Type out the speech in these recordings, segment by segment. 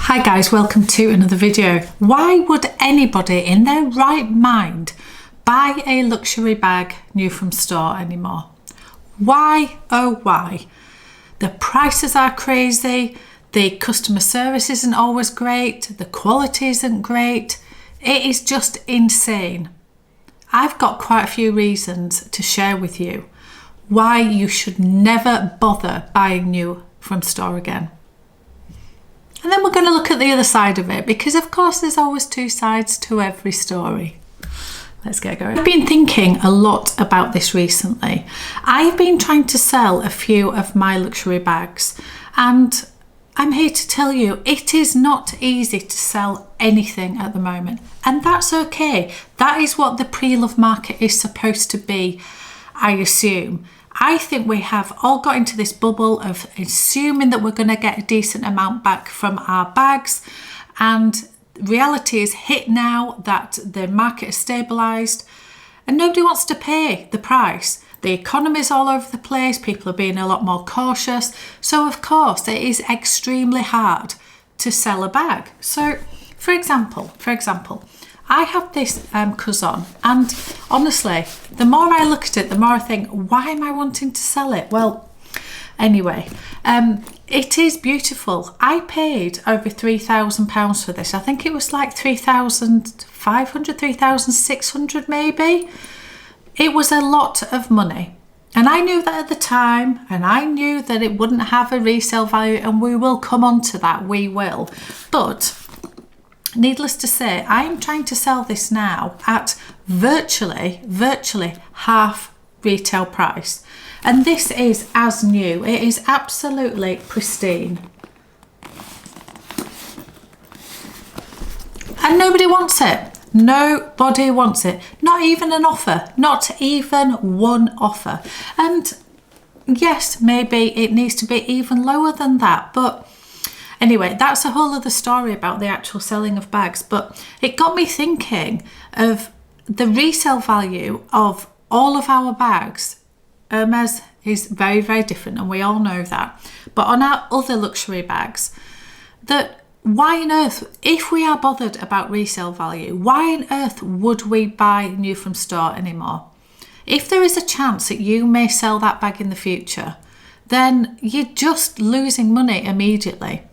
Hi guys, welcome to another video. Why would anybody in their right mind buy a luxury bag new from store anymore? Why, oh why? The prices are crazy, the customer service isn't always great, the quality isn't great. It is just insane. I've got quite a few reasons to share with you why you should never bother buying new from store again. And then we're going to look at the other side of it, because of course there's always two sides to every story. Let's get going. I've been thinking a lot about this recently. I've been trying to sell a few of my luxury bags, and I'm here to tell you it is not easy to sell anything at the moment, and that's okay. That is what the pre-love market is supposed to be, I assume. I think we have all got into this bubble of assuming that we're going to get a decent amount back from our bags, and reality is hit now that the market has stabilised and nobody wants to pay the price. The economy is all over the place, people are being a lot more cautious, so of course it is extremely hard to sell a bag. So for example, I have this cousin, and honestly, the more I look at it, the more I think, why am I wanting to sell it? Well, anyway, it is beautiful. I paid over £3,000 for this. I think it was like 3,500, 3,600 maybe. It was a lot of money. And I knew that at the time, and I knew that it wouldn't have a resale value, and we will come on to that, we will. But needless to say, I am trying to sell this now at virtually half retail price. And this is as new. It is absolutely pristine. And nobody wants it. Nobody wants it. Not even an offer. Not even one offer. And yes, maybe it needs to be even lower than that, but anyway, that's a whole other story about the actual selling of bags. But it got me thinking of the resale value of all of our bags. Hermes is very, very different, and we all know that. But on our other luxury bags, that why on earth, if we are bothered about resale value, why on earth would we buy new from store anymore? If there is a chance that you may sell that bag in the future, then you're just losing money immediately.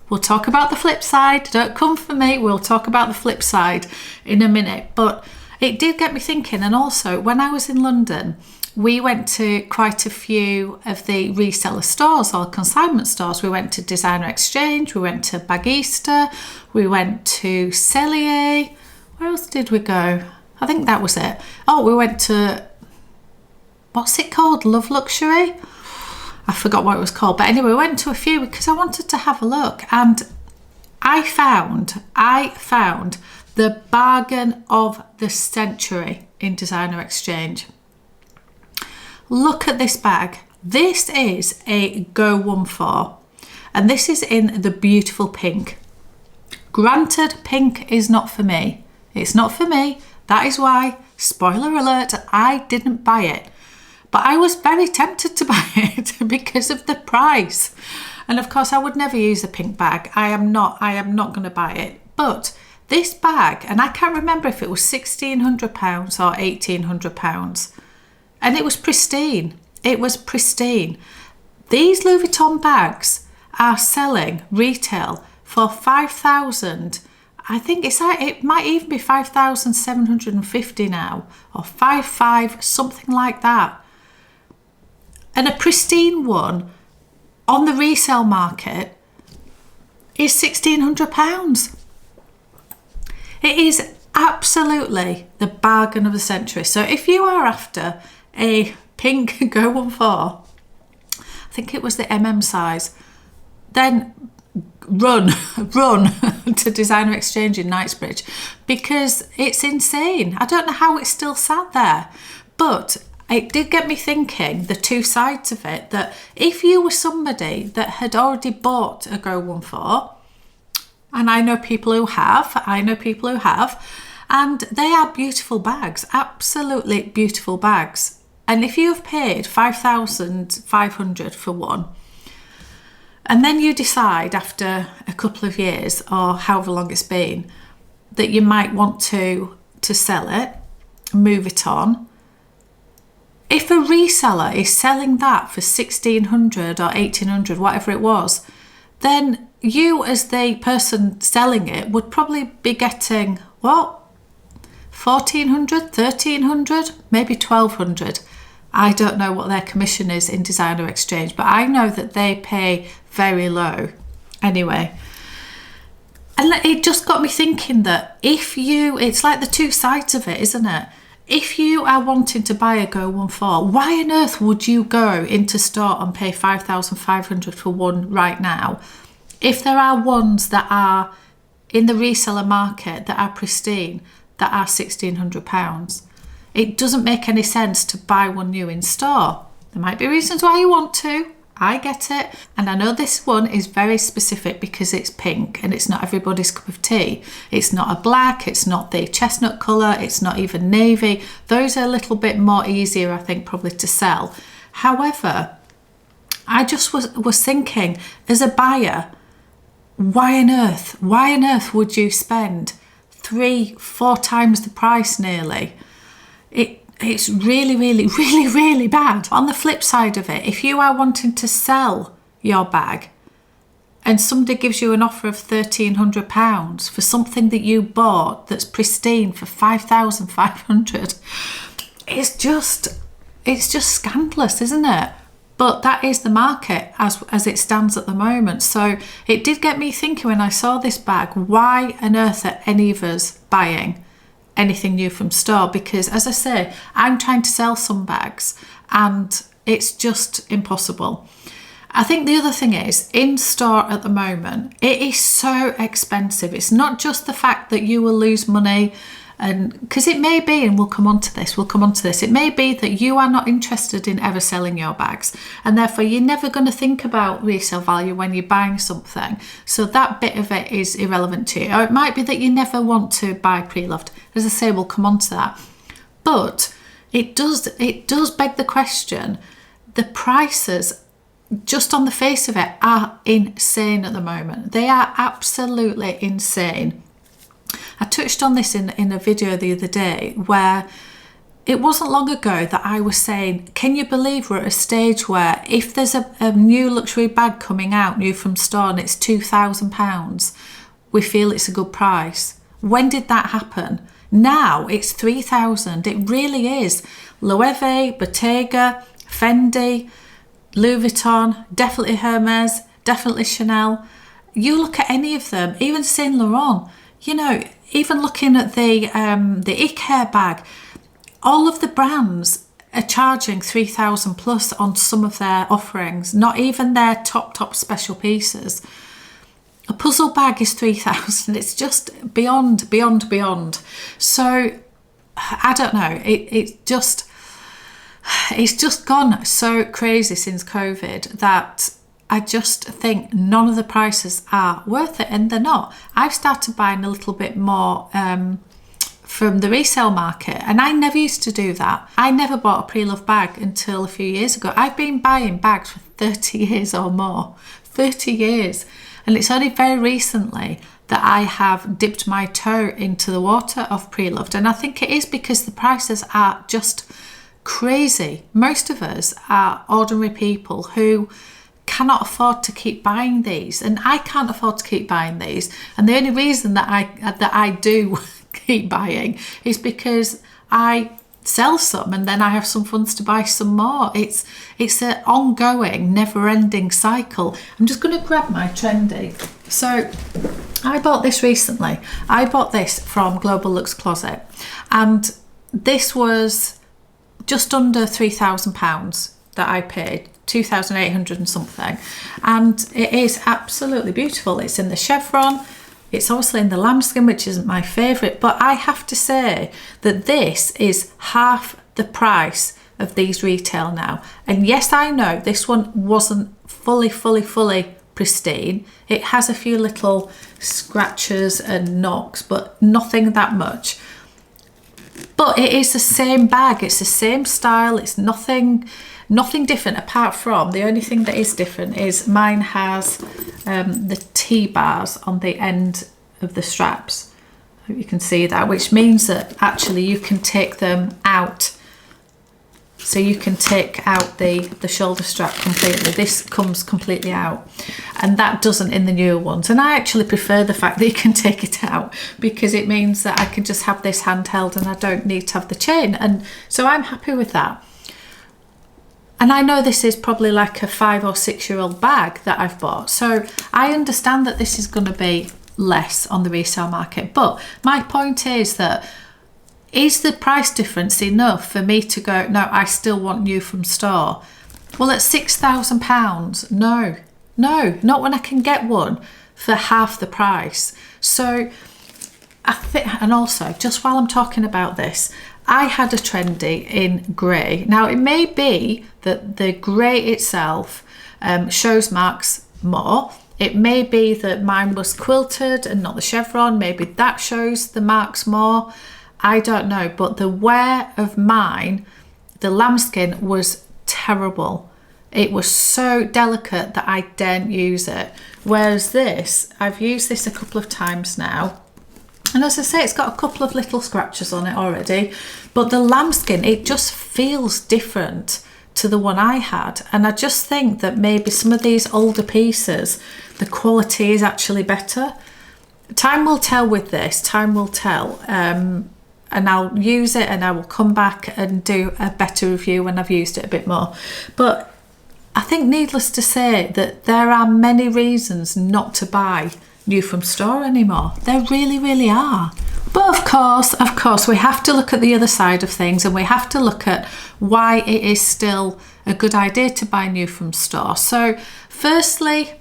We'll talk about the flip side. Don't come for me. We'll talk about the flip side in a minute. But it did get me thinking. And also, when I was in London, we went to quite a few of the reseller stores or consignment stores. We went to Designer Exchange. We went to Bagista. We went to Cellier. Where else did we go? I think that was it. Oh, we went to, what's it called? Love Luxury? I forgot what it was called, but anyway, we went to a few because I wanted to have a look, and I found the bargain of the century in Designer Exchange. Look at this bag. This is a Go 1-4, and this is in the beautiful pink. Granted, pink is not for me. It's not for me. That is why, spoiler alert, I didn't buy it. But I was very tempted to buy it because of the price. And of course, I would never use a pink bag. I am not going to buy it. But this bag, and I can't remember if it was £1,600 or £1,800. And it was pristine. It was pristine. These Louis Vuitton bags are selling retail for 5,000. I think it might even be 5,750 now, or 5,500, something like that. And a pristine one on the resale market is £1,600. It is absolutely the bargain of the century. So if you are after a pink Go 1-4, I think it was the size, then run to Designer Exchange in Knightsbridge, because it's insane. I don't know how it's still sat there, but it did get me thinking, the two sides of it, that if you were somebody that had already bought a Go 1-4, and I know people who have, and they are beautiful bags, absolutely beautiful bags. And if you have paid 5,500 for one, And then you decide after a couple of years or however long it's been that you might want to sell it, move it on. If a reseller is selling that for 1,600 or 1,800, whatever it was, then you as the person selling it would probably be getting, what, 1,400, 1,300, maybe 1,200. I don't know what their commission is in designer exchange, but I know that they pay very low. Anyway, and it just got me thinking that it's like the two sides of it, isn't it? If you are wanting to buy a Go 1.4, why on earth would you go into store and pay 5,500 for one right now? If there are ones that are in the reseller market that are pristine, that are £1,600, it doesn't make any sense to buy one new in store. There might be reasons why you want to. I get it. And I know this one is very specific because it's pink and it's not everybody's cup of tea. It's not a black, it's not the chestnut colour, it's not even navy. Those are a little bit more easier, I think, probably to sell. However, I just was thinking, as a buyer, why on earth would you spend 3-4 times the price nearly? It's really, really, really, really bad. On the flip side of it, if you are wanting to sell your bag and somebody gives you an offer of £1,300 for something that you bought that's pristine for 5,500, it's just scandalous, isn't it? But that is the market as it stands at the moment. So it did get me thinking when I saw this bag, why on earth are any of us buying anything new from store? Because as I say, I'm trying to sell some bags and it's just impossible. I think the other thing is, in store at the moment, it is so expensive. It's not just the fact that you will lose money, and because it may be, and we'll come on to this, it may be that you are not interested in ever selling your bags, and therefore you're never going to think about resale value when you're buying something. So that bit of it is irrelevant to you. Or it might be that you never want to buy pre-loved. As I say, we'll come on to that. But it does beg the question, the prices just on the face of it are insane at the moment. They are absolutely insane. I touched on this in a video the other day where it wasn't long ago that I was saying, can you believe we're at a stage where if there's a new luxury bag coming out, new from store, and it's £2,000, we feel it's a good price. When did that happen? Now it's £3,000. It really is. Loewe, Bottega, Fendi, Louis Vuitton, definitely Hermes, definitely Chanel. You look at any of them, even Saint Laurent, you know, even looking at the IKEA bag, all of the brands are charging 3,000 plus on some of their offerings, not even their top special pieces. A puzzle bag is 3,000. It's just beyond. So I don't know. It's just gone so crazy since COVID that I just think none of the prices are worth it, and they're not. I've started buying a little bit more from the resale market, and I never used to do that. I never bought a pre-loved bag until a few years ago. I've been buying bags for 30 years or more. 30 years. And it's only very recently that I have dipped my toe into the water of pre-loved. And I think it is because the prices are just crazy. Most of us are ordinary people who cannot afford to keep buying these, and I can't afford to keep buying these. And the only reason that I do keep buying is because I sell some and then I have some funds to buy some more. It's an ongoing, never-ending cycle. I'm just going to grab my trendy. So I bought this recently. I bought this from Global Luxe Closet, and this was just under £3,000 that I paid, 2,800 and something, and it is absolutely beautiful. It's in the chevron. It's obviously in the lambskin, which isn't my favourite, but I have to say that this is half the price of these retail now. And yes, I know this one wasn't fully pristine. It has a few little scratches and knocks, but nothing that much. But it is the same bag, it's the same style, it's nothing Nothing different apart from, the only thing that is different is mine has the T-bars on the end of the straps. I hope you can see that, which means that actually you can take them out. So you can take out the shoulder strap completely. This comes completely out, and that doesn't in the newer ones. And I actually prefer the fact that you can take it out, because it means that I can just have this handheld and I don't need to have the chain. And so I'm happy with that. And I know this is probably like a 5 or 6 year old bag that I've bought. So I understand that this is going to be less on the resale market. But my point is that, is the price difference enough for me to go, no, I still want new from store? Well, at £6,000, no, not when I can get one for half the price. So I think, and also just while I'm talking about this, I had a trendy in grey. Now it may be that the grey itself shows marks more. It may be that mine was quilted and not the chevron. Maybe that shows the marks more. I don't know, but the wear of mine, the lambskin, was terrible. It was so delicate that I daren't use it. Whereas this, I've used this a couple of times now. And as I say, it's got a couple of little scratches on it already. But the lambskin, it just feels different to the one I had. And I just think that maybe some of these older pieces, the quality is actually better. Time will tell with this, time will tell. And I'll use it and I will come back and do a better review when I've used it a bit more. But I think needless to say that there are many reasons not to buy new from store anymore. There really, really are. But of course, we have to look at the other side of things, and we have to look at why it is still a good idea to buy new from store. So firstly,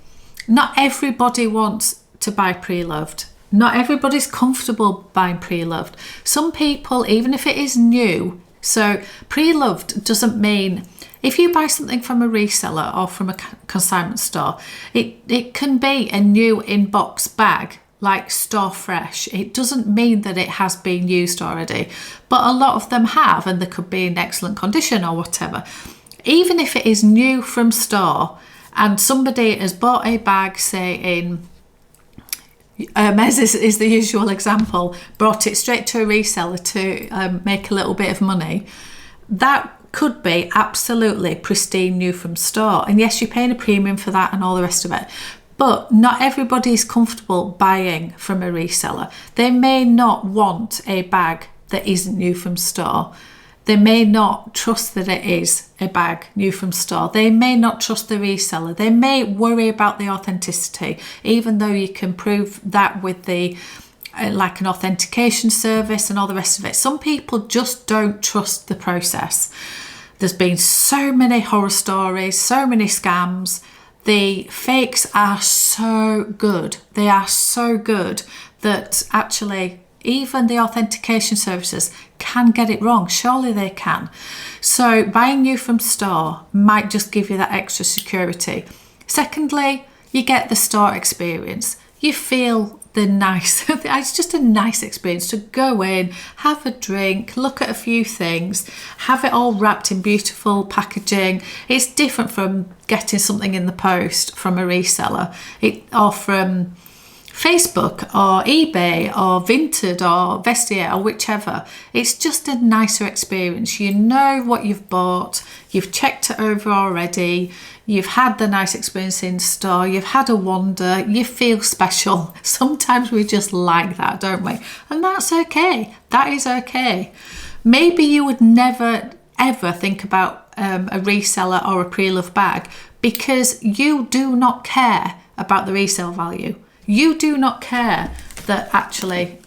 not everybody wants to buy pre-loved. Not everybody's comfortable buying pre-loved. Some people, even if it is new, so pre-loved doesn't mean, if you buy something from a reseller or from a consignment store, it can be a new in-box bag, like store fresh. It doesn't mean that it has been used already, but a lot of them have, and they could be in excellent condition or whatever. Even if it is new from store and somebody has bought a bag, say in hermes is the usual example, brought it straight to a reseller to make a little bit of money, that could be absolutely pristine new from store. And yes, you're paying a premium for that and all the rest of it. But not everybody is comfortable buying from a reseller. They may not want a bag that isn't new from store. They may not trust that it is a bag new from store. They may not trust the reseller. They may worry about the authenticity, even though you can prove that with the like an authentication service and all the rest of it. Some people just don't trust the process. There's been so many horror stories, so many scams. The fakes are so good. They are so good that actually even the authentication services can get it wrong. Surely they can. So buying new from store might just give you that extra security. Secondly, you get the store experience. You feel the nice, it's just a nice experience to go in, have a drink, look at a few things, have it all wrapped in beautiful packaging. It's different from getting something in the post from a reseller or from Facebook or eBay or Vinted or Vestiaire or whichever. It's just a nicer experience. You know what you've bought, you've checked it over already, you've had the nice experience in store, you've had a wander, you feel special. Sometimes we just like that, don't we? And that's okay. That is okay. Maybe you would never ever think about a reseller or a pre-loved bag because you do not care about the resale value. You do not care that actually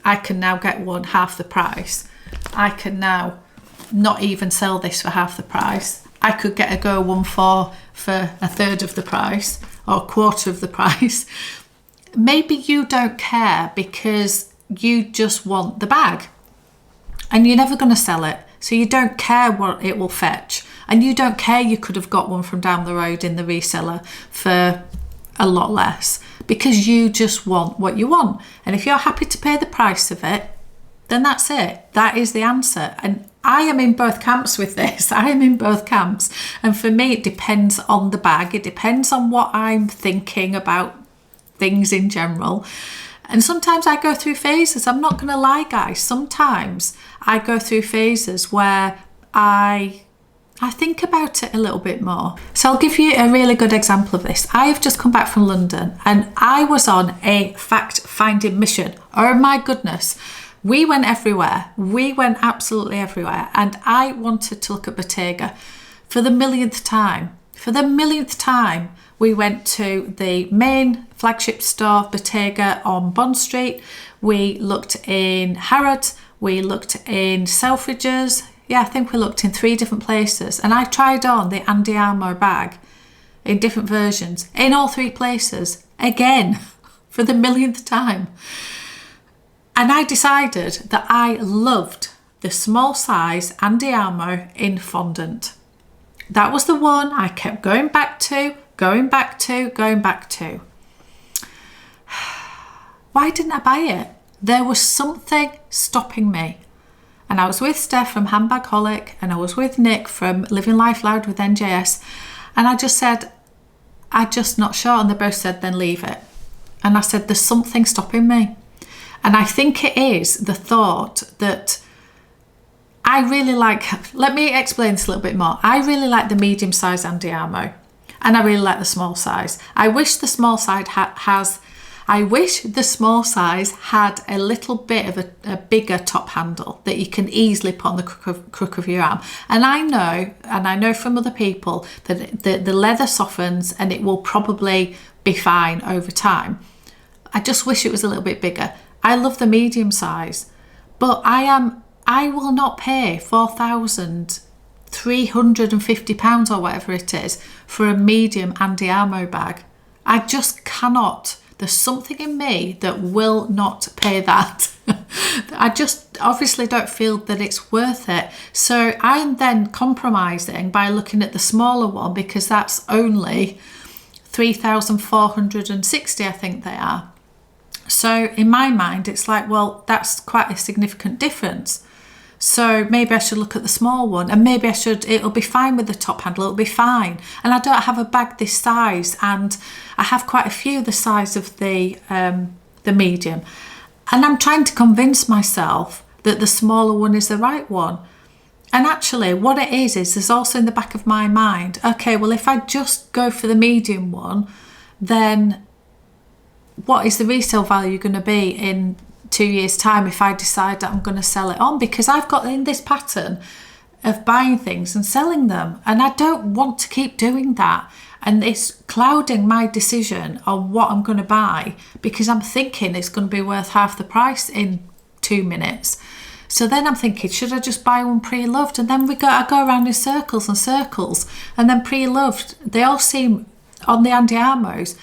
I can now get one half the price. I can now not even sell this for half the price. I could get a Go 1.4 for a third of the price or a quarter of the price. Maybe you don't care because you just want the bag and you're never going to sell it. So you don't care what it will fetch. And you don't care you could have got one from down the road in the reseller for a lot less because you just want what you want. And if you're happy to pay the price of it, then that's it. That is the answer. And I am in both camps with this. I am in both camps. And for me, it depends on the bag. It depends on what I'm thinking about things in general. And sometimes I go through phases. I'm not going to lie, guys. Sometimes I go through phases where I think about it a little bit more. So I'll give you a really good example of this. I have just come back from London and I was on a fact-finding mission. Oh my goodness. We went everywhere. We went absolutely everywhere. And I wanted to look at Bottega for the millionth time. For the millionth time, we went to the main flagship store, Bottega, on Bond Street. We looked in Harrods. We looked in Selfridges. Yeah, I think we looked in 3 different places. And I tried on the Andiamo bag in different versions in all 3 places. Again, for the millionth time. And I decided that I loved the small size Andiamo in fondant. That was the one I kept going back to. Why didn't I buy it? There was something stopping me. And I was with Steph from Handbagaholic and I was with Nick from Living Life Loud with NJS. And I just said, I'm just not sure. And they both said, then leave it. And I said, there's something stopping me. And I think it is the thought that I really like, let me explain this a little bit more. I really like the medium size Andiamo and I really like the small size. I wish the small size had a little bit of a bigger top handle that you can easily put on the crook of your arm. And I know from other people that the leather softens and it will probably be fine over time. I just wish it was a little bit bigger. I love the medium size, but I will not pay £4,350 or whatever it is for a medium Andiamo bag. I just cannot. There's something in me that will not pay that. I just obviously don't feel that it's worth it. So I'm then compromising by looking at the smaller one because that's only 3,460, I think they are. So in my mind, it's like, well, that's quite a significant difference. So maybe I should look at the small one and maybe it'll be fine with the top handle, it'll be fine. And I don't have a bag this size and I have quite a few the size of the medium. And I'm trying to convince myself that the smaller one is the right one. And actually what it is there's also in the back of my mind, okay, well, if I just go for the medium one, then what is the resale value going to be in 2 years' time if I decide that I'm going to sell it on? Because I've got in this pattern of buying things and selling them and I don't want to keep doing that, and it's clouding my decision on what I'm going to buy because I'm thinking it's going to be worth half the price in 2 minutes. So then I'm thinking, should I just buy one pre-loved? And then I go around in circles and circles, and then pre-loved, they all seem, on the Andiamos,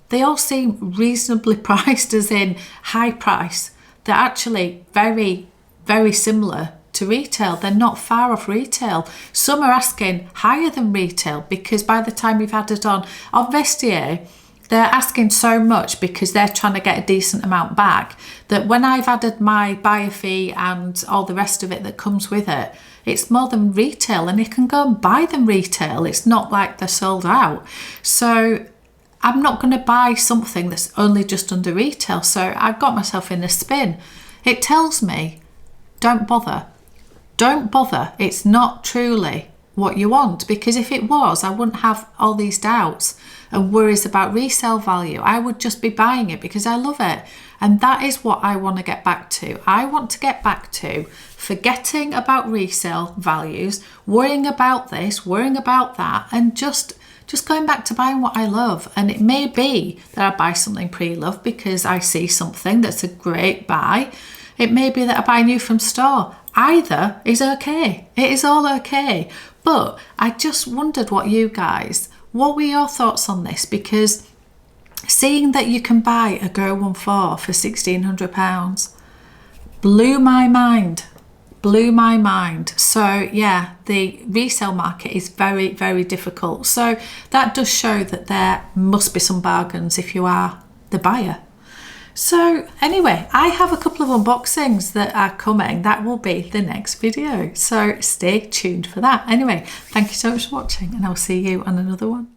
they all seem reasonably priced, as in high price. They're actually very, very similar to retail. They're not far off retail. Some are asking higher than retail because by the time you've added on Vestiaire, they're asking so much because they're trying to get a decent amount back that when I've added my buyer fee and all the rest of it that comes with it, it's more than retail and you can go and buy them retail. It's not like they're sold out. So I'm not going to buy something that's only just under retail. So I got myself in a spin. It tells me, don't bother. Don't bother. It's not truly what you want, because if it was, I wouldn't have all these doubts and worries about resale value. I would just be buying it because I love it. And that is what I want to get back to. I want to get back to forgetting about resale values, worrying about this, worrying about that, and just going back to buying what I love. And it may be that I buy something pre-loved because I see something that's a great buy. It may be that I buy new from store. Either is okay. It is all okay. But I just wondered what were your thoughts on this? Because seeing that you can buy a Go 14 for £1,600 blew my mind. So yeah, the resale market is very, very difficult. So that does show that there must be some bargains if you are the buyer. So anyway, I have a couple of unboxings that are coming. That will be the next video. So stay tuned for that. Anyway, thank you so much for watching and I'll see you on another one.